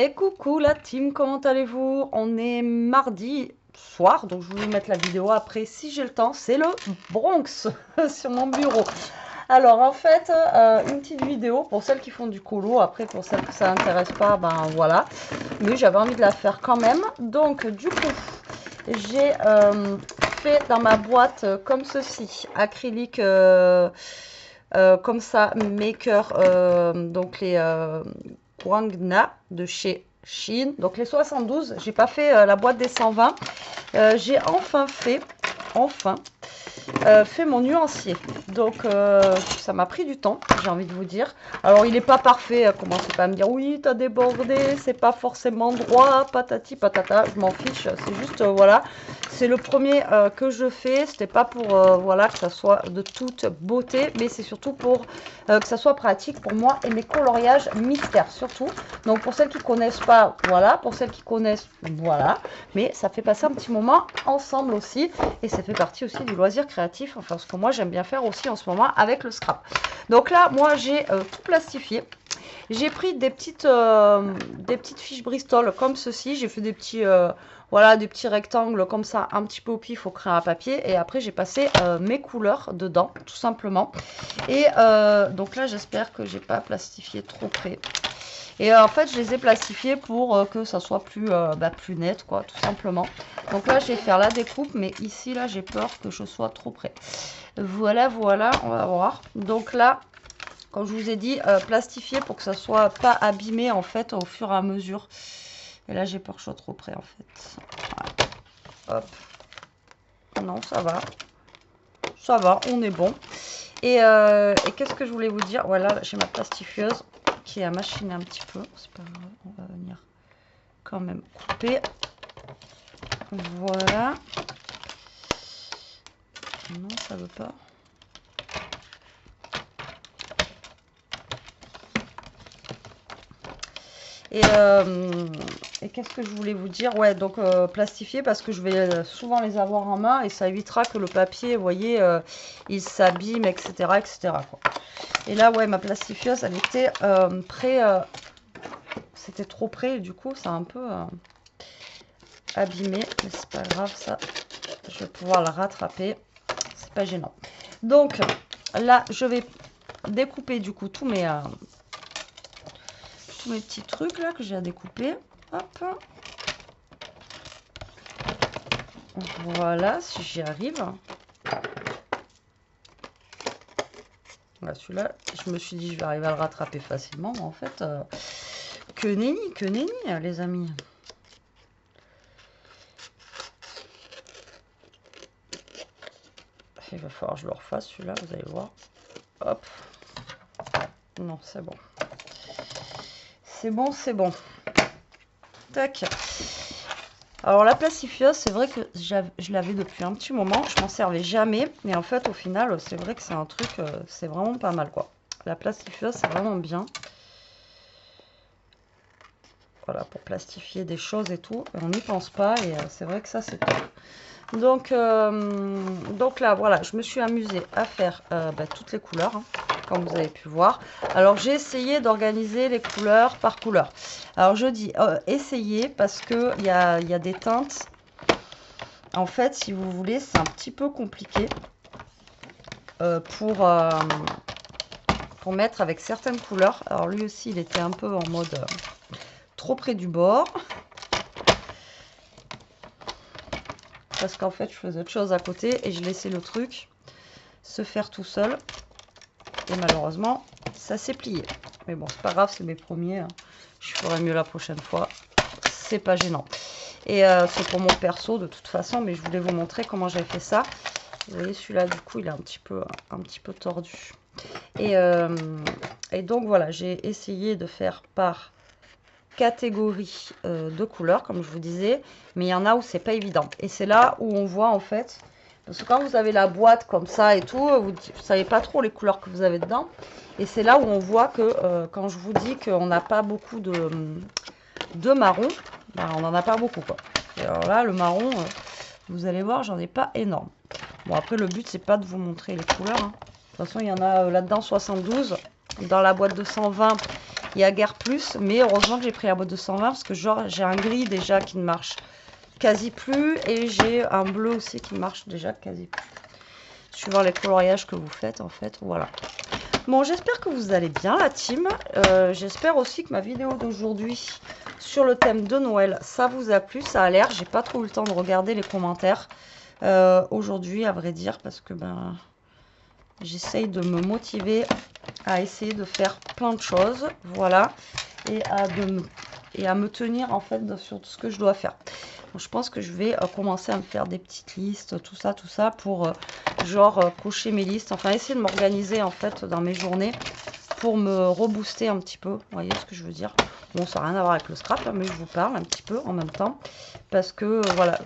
Et coucou la team, comment allez-vous? On est mardi soir, donc je vais vous mettre la vidéo après si j'ai le temps. C'est le Bronx sur mon bureau. Alors en fait, une petite vidéo pour celles qui font du colo. Après pour celles que ça n'intéresse pas, ben voilà. Mais j'avais envie de la faire quand même. Donc du coup, j'ai fait dans ma boîte comme ceci, acrylique comme ça, maker, donc les Wangna de chez Shein. Donc les 72, j'ai pas fait la boîte des 120. J'ai enfin fait mon nuancier. Donc ça m'a pris du temps, j'ai envie de vous dire. Alors il n'est pas parfait, commencez pas à me dire oui t'as débordé, c'est pas forcément droit, patati patata, je m'en fiche, c'est juste voilà. C'est le premier que je fais, c'était pas pour voilà que ça soit de toute beauté, mais c'est surtout pour que ça soit pratique pour moi et mes coloriages mystères surtout. Donc pour celles qui connaissent pas, voilà, pour celles qui connaissent, voilà, mais ça fait passer un petit moment ensemble aussi et ça fait partie aussi du loisir créatif, enfin ce que moi j'aime bien faire aussi en ce moment avec le scrap. Donc là moi j'ai tout plastifié. J'ai pris des petites fiches Bristol comme ceci. J'ai fait des petits, voilà, des petits rectangles comme ça, un petit peu au pif au crayon à papier. Et après, j'ai passé mes couleurs dedans, tout simplement. Et donc là, j'espère que j'ai pas plastifié trop près. Et en fait, je les ai plastifiés pour que ça soit plus net, quoi, tout simplement. Donc là, je vais faire la découpe, mais ici, là, j'ai peur que je sois trop près. Voilà, voilà, on va voir. Donc là, comme je vous ai dit, plastifier pour que ça soit pas abîmé en fait au fur et à mesure. Et là j'ai peur que je sois trop près en fait. Voilà. Hop. Non, ça va. Ça va, on est bon. Et qu'est-ce que je voulais vous dire? Voilà, j'ai ma plastifieuse qui a machiné un petit peu. C'est pas grave, on va venir quand même couper. Voilà. Non, ça veut pas. Et qu'est-ce que je voulais vous dire? Ouais, donc plastifier parce que je vais souvent les avoir en main et ça évitera que le papier, vous voyez, il s'abîme, etc., etc., quoi. Et là, ouais, ma plastifieuse, elle était près, c'était trop près, et du coup, ça a un peu abîmé, mais c'est pas grave, ça, je vais pouvoir la rattraper, c'est pas gênant. Donc là, je vais découper du coup tous mes petits trucs là que j'ai à découper. Hop. Voilà, si j'y arrive. Voilà, celui-là, je me suis dit je vais arriver à le rattraper facilement. Mais en fait, que nenni, les amis. Il va falloir que je le refasse celui-là, vous allez voir. Hop. Non, c'est bon. C'est bon, c'est bon. Tac. Alors la plastifieuse, c'est vrai que je l'avais depuis un petit moment, je m'en servais jamais, mais en fait au final c'est vrai que c'est un truc, c'est vraiment pas mal quoi. La plastifieuse c'est vraiment bien. Voilà, pour plastifier des choses et tout, on n'y pense pas et c'est vrai que ça c'est top. Donc là voilà, je me suis amusée à faire toutes les couleurs, hein, comme vous avez pu voir. Alors j'ai essayé d'organiser les couleurs par couleur. Alors je dis essayer parce que il y a des teintes. En fait, si vous voulez, c'est un petit peu compliqué pour mettre avec certaines couleurs. Alors lui aussi, il était un peu en mode trop près du bord. Parce qu'en fait, je faisais autre chose à côté et je laissais le truc se faire tout seul. Et malheureusement, ça s'est plié. Mais bon, c'est pas grave, c'est mes premiers. Hein. Je ferai mieux la prochaine fois. C'est pas gênant. Et c'est pour mon perso de toute façon, mais je voulais vous montrer comment j'avais fait ça. Vous voyez, celui-là, du coup, il est un petit peu tordu. Et donc, voilà, j'ai essayé de faire par catégorie de couleurs, comme je vous disais. Mais il y en a où c'est pas évident. Et c'est là où on voit, en fait... Parce que quand vous avez la boîte comme ça et tout, vous savez pas trop les couleurs que vous avez dedans. Et c'est là où on voit que quand je vous dis qu'on n'a pas beaucoup de marron, ben, on n'en a pas beaucoup, quoi. Et alors là, le marron, vous allez voir, j'en ai pas énorme. Bon, après, le but, c'est pas de vous montrer les couleurs. Hein. De toute façon, il y en a là-dedans 72. Dans la boîte de 120, Il y a guère plus, mais heureusement que j'ai pris la boîte de 120 parce que genre j'ai un gris déjà qui ne marche quasi plus et j'ai un bleu aussi qui marche déjà quasi plus. Suivant les coloriages que vous faites en fait, voilà. Bon, j'espère que vous allez bien la team. J'espère aussi que ma vidéo d'aujourd'hui sur le thème de Noël, ça vous a plu, ça a l'air. J'ai pas trop eu le temps de regarder les commentaires aujourd'hui, à vrai dire, parce que ben j'essaye de me motiver à essayer de faire plein de choses, voilà, et à me tenir en fait sur tout ce que je dois faire. Donc, je pense que je vais commencer à me faire des petites listes, tout ça, pour cocher mes listes, enfin essayer de m'organiser en fait dans mes journées pour me rebooster un petit peu, vous voyez ce que je veux dire. Bon, ça n'a rien à voir avec le scrap, hein, mais je vous parle un petit peu en même temps, parce que voilà,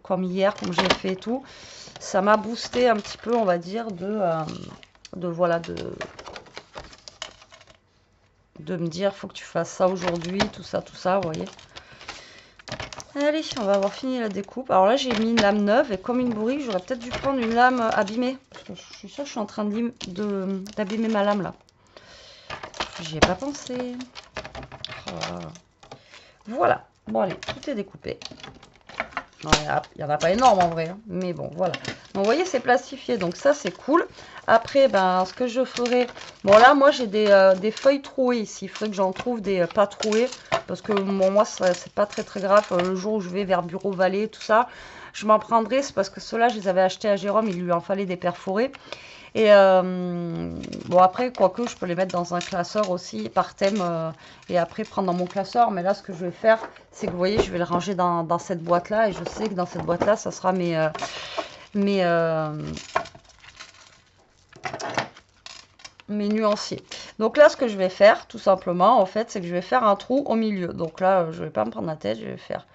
comme hier, comme j'ai fait et tout, ça m'a boosté un petit peu, on va dire, de me dire, faut que tu fasses ça aujourd'hui, tout ça, vous voyez. Allez, on va avoir fini la découpe. Alors là, j'ai mis une lame neuve et comme une bourrique, j'aurais peut-être dû prendre une lame abîmée. Parce que je suis sûre que je suis en train d'abîmer ma lame là. J'y ai pas pensé. Oh. Voilà. Bon, allez, tout est découpé. Il n'y en a pas énorme en vrai, hein, mais bon, voilà. Donc, vous voyez, c'est plastifié, donc ça, c'est cool. Après, ben, ce que je ferai... Bon, là, moi, j'ai des feuilles trouées ici. Il faudrait que j'en trouve des pas trouées, parce que bon, moi, c'est pas très, très grave. Le jour où je vais vers Bureau Vallée, tout ça, je m'en prendrai. C'est parce que ceux-là, je les avais achetés à Jérôme, il lui en fallait des perforés. Et bon, après, quoique, je peux les mettre dans un classeur aussi par thème et après prendre dans mon classeur. Mais là, ce que je vais faire, c'est que vous voyez, je vais le ranger dans cette boîte-là. Et je sais que dans cette boîte-là, ça sera mes nuanciers. Donc là, ce que je vais faire, tout simplement, en fait, c'est que je vais faire un trou au milieu. Donc là, je vais pas me prendre la tête, je vais faire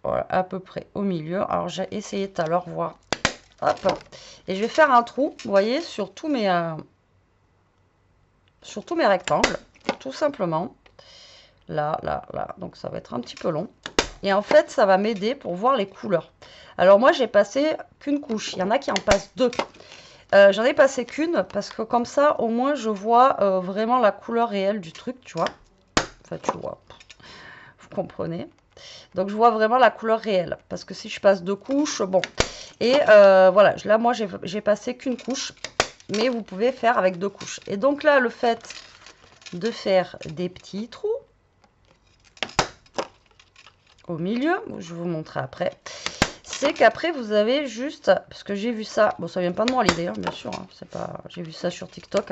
voilà, à peu près au milieu. Alors, j'ai essayé tout à l'heure, voir. Hop. Et je vais faire un trou, vous voyez, sur tous mes rectangles, tout simplement. Là. Donc, ça va être un petit peu long. Et en fait, ça va m'aider pour voir les couleurs. Alors, moi, j'ai passé qu'une couche. Il y en a qui en passent deux. J'en ai passé qu'une parce que comme ça, au moins, je vois vraiment la couleur réelle du truc, tu vois. Enfin, tu vois. Vous comprenez. Donc, je vois vraiment la couleur réelle. Parce que si je passe deux couches, bon. Et voilà, là, moi, j'ai passé qu'une couche. Mais vous pouvez faire avec deux couches. Et donc là, le fait de faire des petits trous au milieu, je vais vous montrer après, c'est qu'après, vous avez juste, parce que j'ai vu ça, bon, ça vient pas de moi l'idée, hein, bien sûr, hein, c'est pas, j'ai vu ça sur TikTok,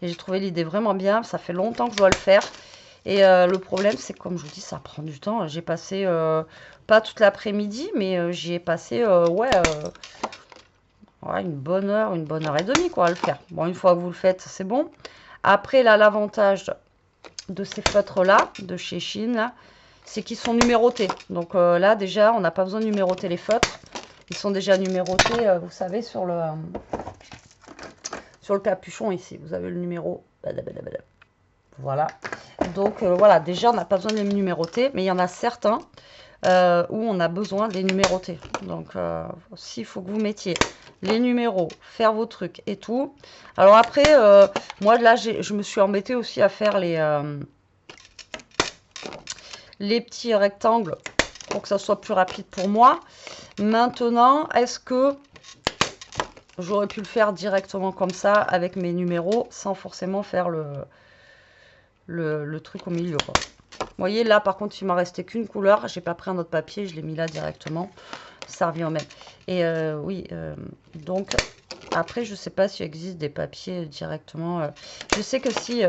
et j'ai trouvé l'idée vraiment bien, ça fait longtemps que je dois le faire. Et le problème, c'est que comme je vous dis, ça prend du temps. J'ai passé, pas toute l'après-midi, mais j'y ai passé, ouais, une bonne heure et demie, quoi, à le faire. Bon, une fois que vous le faites, c'est bon. Après, là, l'avantage de ces feutres-là, de chez Chine, c'est qu'ils sont numérotés. Donc là, déjà, on n'a pas besoin de numéroter les feutres. Ils sont déjà numérotés, vous savez, sur le capuchon ici. Vous avez le numéro. Voilà. Donc voilà, déjà, on n'a pas besoin de les numéroter. Mais il y en a certains où on a besoin de les numéroter. Donc, s'il faut que vous mettiez les numéros, faire vos trucs et tout. Alors après, moi, là, je me suis embêtée aussi à faire les petits rectangles pour que ça soit plus rapide pour moi. Maintenant, est-ce que j'aurais pu le faire directement comme ça avec mes numéros sans forcément faire le truc au milieu, quoi. Vous voyez, là, par contre, il m'a resté qu'une couleur. J'ai pas pris un autre papier, je l'ai mis là directement. Ça revient au même. Et oui, donc, après, je sais pas s'il existe des papiers directement. Je sais que si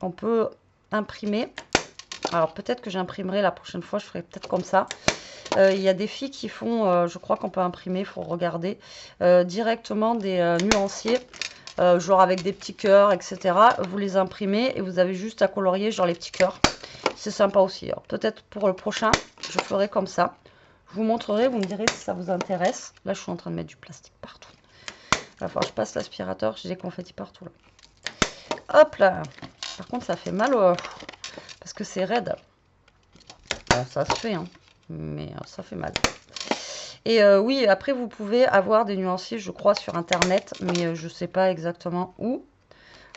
on peut imprimer. Alors, peut-être que j'imprimerai la prochaine fois, je ferai peut-être comme ça. Il y a des filles qui font, je crois qu'on peut imprimer, il faut regarder, directement des nuanciers. Genre avec des petits cœurs, etc. Vous les imprimez et vous avez juste à colorier genre les petits cœurs. C'est sympa aussi. Alors peut-être pour le prochain, je ferai comme ça. Je vous montrerai, vous me direz si ça vous intéresse. Là, je suis en train de mettre du plastique partout. Il va falloir que je passe l'aspirateur, j'ai des confettis partout là. Hop là. Par contre, ça fait mal parce que c'est raide. Bon, ça se fait, hein, mais ça fait mal. Et oui, après, vous pouvez avoir des nuanciers, je crois, sur Internet, mais je ne sais pas exactement où.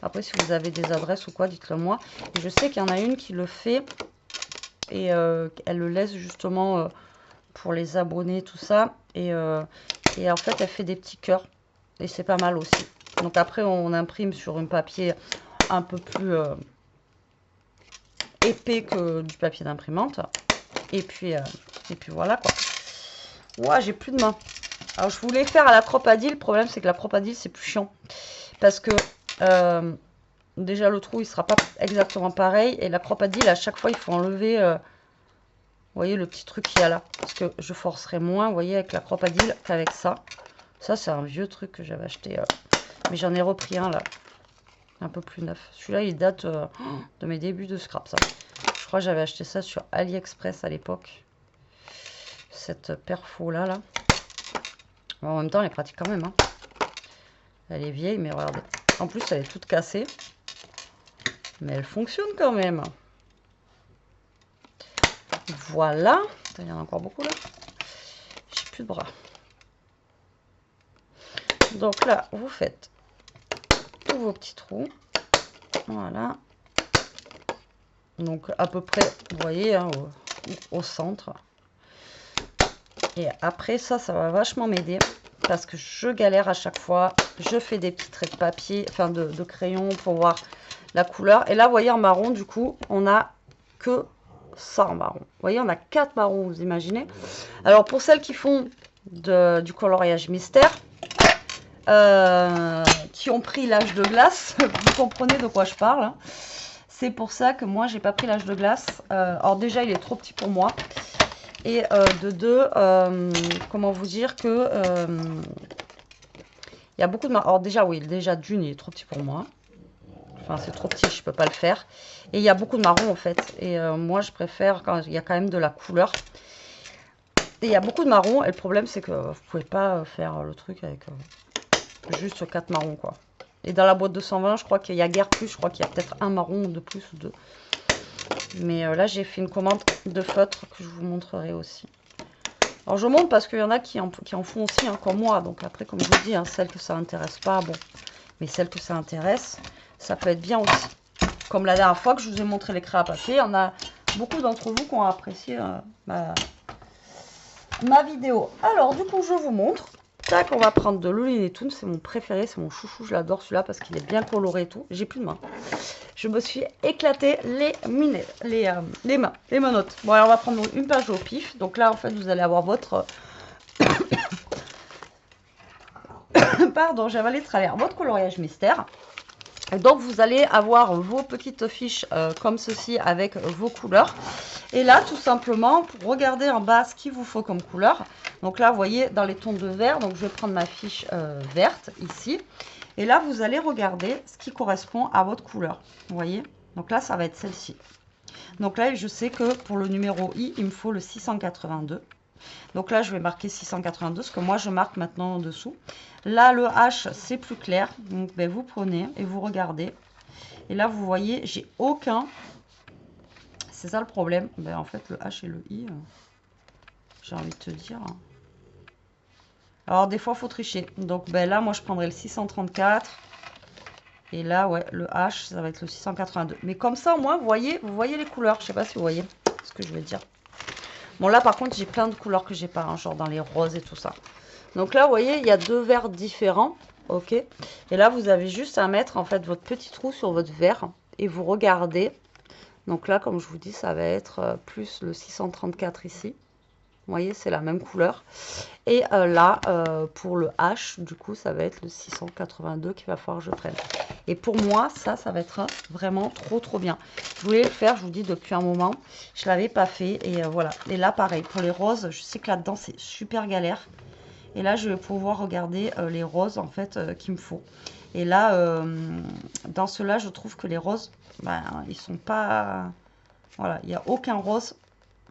Après, si vous avez des adresses ou quoi, dites-le moi. Et je sais qu'il y en a une qui le fait. Et elle le laisse justement pour les abonnés, tout ça. Et en fait, elle fait des petits cœurs. Et c'est pas mal aussi. Donc après, on imprime sur un papier un peu plus épais que du papier d'imprimante. Et puis voilà quoi. Ouah, j'ai plus de main. Alors je voulais faire à la cropadille. Le problème, c'est que la cropadille, c'est plus chiant. Parce que déjà, le trou, il sera pas exactement pareil. Et la cropadille, à chaque fois, il faut enlever... vous voyez le petit truc qu'il y a là. Parce que je forcerai moins, vous voyez, avec la cropadille qu'avec ça. Ça, c'est un vieux truc que j'avais acheté. Mais j'en ai repris un, là. Un peu plus neuf. Celui-là, il date de mes débuts de scrap, ça. Je crois que j'avais acheté ça sur AliExpress à l'époque. Cette perfo-là, là. Bon, en même temps, elle est pratique quand même. Hein. Elle est vieille, mais regardez. En plus, elle est toute cassée. Mais elle fonctionne quand même. Voilà. Il y en a encore beaucoup, là. J'ai plus de bras. Donc là, vous faites tous vos petits trous. Voilà. Donc à peu près, vous voyez, hein, au centre. Et après, ça va vachement m'aider. Parce que je galère à chaque fois. Je fais des petits traits de papier, enfin de crayon pour voir la couleur. Et là, vous voyez, en marron, du coup, on a que ça en marron. Vous voyez, on a 4 marrons, vous imaginez. Alors, pour celles qui font du coloriage mystère, qui ont pris l'âge de glace, vous comprenez de quoi je parle. Hein. C'est pour ça que moi, j'ai pas pris l'âge de glace. Alors déjà, il est trop petit pour moi. Et de deux, comment vous dire que... il y a beaucoup de... Alors déjà, oui, déjà d'une, il est trop petit pour moi. Enfin, c'est trop petit, je peux pas le faire. Et il y a beaucoup de marron, en fait. Et moi, je préfère quand il y a quand même de la couleur. Et il y a beaucoup de marron. Et le problème, c'est que vous pouvez pas faire le truc avec juste 4 marrons, quoi. Et dans la boîte de 120, je crois qu'il y a guère plus. Je crois qu'il y a peut-être un marron de plus ou deux. Mais là, j'ai fait une commande de feutre que je vous montrerai aussi. Alors, je montre parce qu'il y en a qui en font aussi, hein, comme moi. Donc, après, comme je vous dis, hein, celles que ça intéresse pas, bon. Mais celles que ça intéresse, ça peut être bien aussi. Comme la dernière fois que je vous ai montré les craies à papier, il y en a beaucoup d'entre vous qui ont apprécié ma vidéo. Alors, du coup, je vous montre. Tac, on va prendre de l'Olinetoon. C'est mon préféré, c'est mon chouchou. Je l'adore celui-là parce qu'il est bien coloré et tout. J'ai plus de main. Je me suis éclaté les manottes. Bon, alors on va prendre une page au pif. Donc là, en fait, vous allez avoir votre... Pardon, j'ai avalé de travers votre coloriage mystère. Donc, vous allez avoir vos petites fiches comme ceci avec vos couleurs. Et là, tout simplement, pour regarder en bas ce qu'il vous faut comme couleur. Donc là, vous voyez, dans les tons de vert, donc je vais prendre ma fiche verte ici. Et là, vous allez regarder ce qui correspond à votre couleur. Vous voyez? Donc là, ça va être celle-ci. Donc là, je sais que pour le numéro I, il me faut le 682. Donc là, je vais marquer 682, ce que moi, je marque maintenant en dessous. Là, le H, c'est plus clair. Donc, ben, vous prenez et vous regardez. Et là, vous voyez, j'ai aucun... C'est ça le problème. Ben, en fait, le H et le I, j'ai envie de te dire... Alors, des fois, il faut tricher. Donc, ben, là, moi, je prendrai le 634. Et là, ouais, le H, ça va être le 682. Mais comme ça, au moins, vous voyez les couleurs. Je sais pas si vous voyez ce que je veux dire. Bon, là, par contre, j'ai plein de couleurs que j'ai pas, hein, genre dans les roses et tout ça. Donc là, vous voyez, il y a 2 verres différents. Ok. Et là, vous avez juste à mettre, en fait, votre petit trou sur votre verre. Et vous regardez. Donc là, comme je vous dis, ça va être plus le 634 ici. Vous voyez, c'est la même couleur. Et là, pour le H, du coup, ça va être le 682 qu'il va falloir que je prenne. Et pour moi, ça va être vraiment trop bien. Je voulais le faire, je vous dis, depuis un moment. Je ne l'avais pas fait. Et voilà. Et là, pareil, pour les roses, je sais que là-dedans, c'est super galère. Et là, je vais pouvoir regarder les roses, en fait, qu'il me faut. Et là, dans ceux-là, je trouve que les roses, ben, ils sont pas... Voilà, il n'y a aucun rose.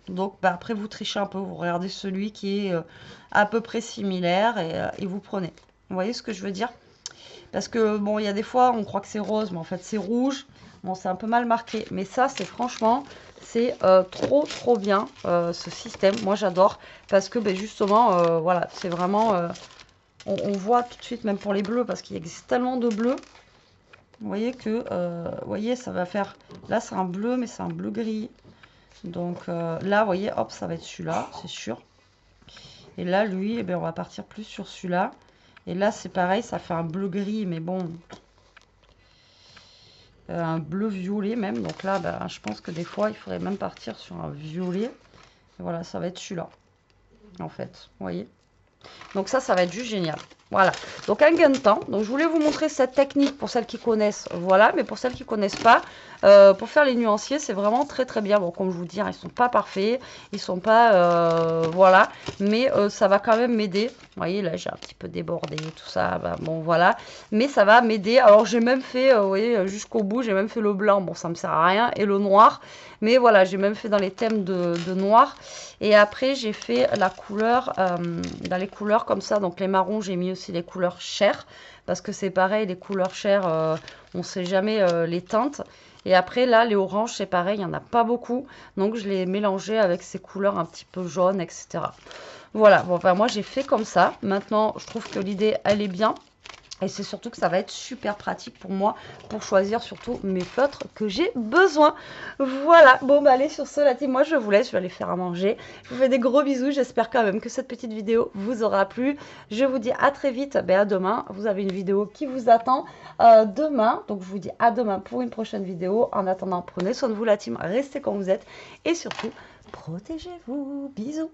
Donc, bah, après, vous trichez un peu. Vous regardez celui qui est à peu près similaire et vous prenez. Vous voyez ce que je veux dire? Parce que, bon, il y a des fois, on croit que c'est rose, mais en fait, c'est rouge. Bon, c'est un peu mal marqué. Mais ça, c'est franchement, c'est trop bien, ce système. Moi, j'adore. Parce que, ben, justement, voilà, c'est vraiment... on voit tout de suite, même pour les bleus, parce qu'il existe tellement de bleus. Vous voyez que, vous voyez, ça va faire, là c'est un bleu, mais c'est un bleu gris. Donc là, vous voyez, hop, ça va être celui-là, c'est sûr. Et là, lui, eh bien, on va partir plus sur celui-là. Et là, c'est pareil, ça fait un bleu gris, mais bon, un bleu violet même. Donc là, ben, je pense que des fois, il faudrait même partir sur un violet. Et voilà, ça va être celui-là, en fait, vous voyez. Donc ça va être juste génial. Voilà, donc un gain de temps. Donc je voulais vous montrer cette technique pour celles qui connaissent, voilà. Mais pour celles qui connaissent pas, pour faire les nuanciers, c'est vraiment très très bien. Bon, comme je vous dis, ils sont pas parfaits, ils sont pas, voilà. Mais ça va quand même m'aider. Vous voyez, là j'ai un petit peu débordé, tout ça. Bah, bon, voilà. Mais ça va m'aider. Alors j'ai même fait, vous voyez, jusqu'au bout, j'ai même fait le blanc. Bon, ça me sert à rien. Et le noir. Mais voilà, j'ai même fait dans les thèmes de noir. Et après, j'ai fait la couleur, dans les couleurs comme ça. Donc les marrons, j'ai mis aussi les couleurs chères. Parce que c'est pareil, les couleurs chères, on ne sait jamais les teintes. Et après, là, les oranges, c'est pareil, il n'y en a pas beaucoup. Donc, je les ai mélangés avec ces couleurs un petit peu jaunes, etc. Voilà, bon, ben, moi, j'ai fait comme ça. Maintenant, je trouve que l'idée, elle est bien. Et c'est surtout que ça va être super pratique pour moi pour choisir surtout mes feutres que j'ai besoin. Voilà, bon bah allez sur ce la team, moi je vous laisse, je vais aller faire à manger. Je vous fais des gros bisous, j'espère quand même que cette petite vidéo vous aura plu. Je vous dis à très vite, ben à demain, vous avez une vidéo qui vous attend demain. Donc je vous dis à demain pour une prochaine vidéo. En attendant, prenez soin de vous la team, restez comme vous êtes et surtout, protégez-vous. Bisous.